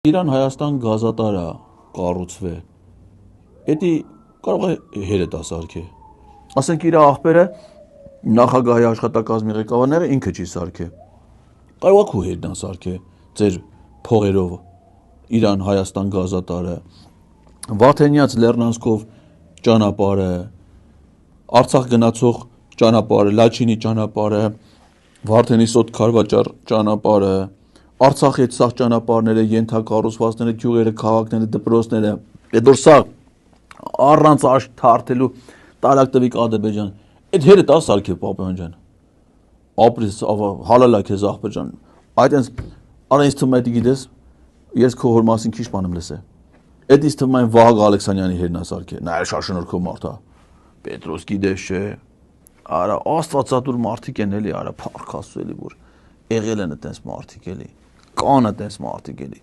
Իրան-Հայաստան գազատարը կառուցվե, էդի կարող է հերետ ասարքե, ասենք իր աղբերը նախագահի աշխատակազմի ղեկավարները ինքը չի սարքե, կարող է քու հետն ասարքե, ձեր փողերով Իրան-Հայաստան գազատարը, Վարդենյաց Լեռնանցքով ճանապարհը, Արցախ գնացող ճանապարհը, Լաչինի ճանապարհը, Վարդենի Սոտ Քարվաճար ճանապարհը, Արցախի այդ սաղ ճանապարհները, ենթակառուցվածքները, գյուղերը, քաղաքները, դպրոցները, այդ որ սա առանց աշկ թարթելու տարակ տվիկ Ադրբեջան, այդ հերետ ասարքե Պապյան ջան, ապրես հալալա քեզ աղբեր ջան, այդ այնց արա ինձ թվում է դա գիտես, ես քո հոր մասին քիչ բան եմ լսել, այդ ինձ թվում է Վահագն Ալեքսանյանի հերն ասարքե, նա էլ շարժնորհքով մարդ է, Պետրոս գիտես չէ, արա աստվածատուր մարդիկ են էլի, արա փառք Աստծո էլի որ եղել են այդպես մարդիկ էլի, կան այդպես մարդիկ էլի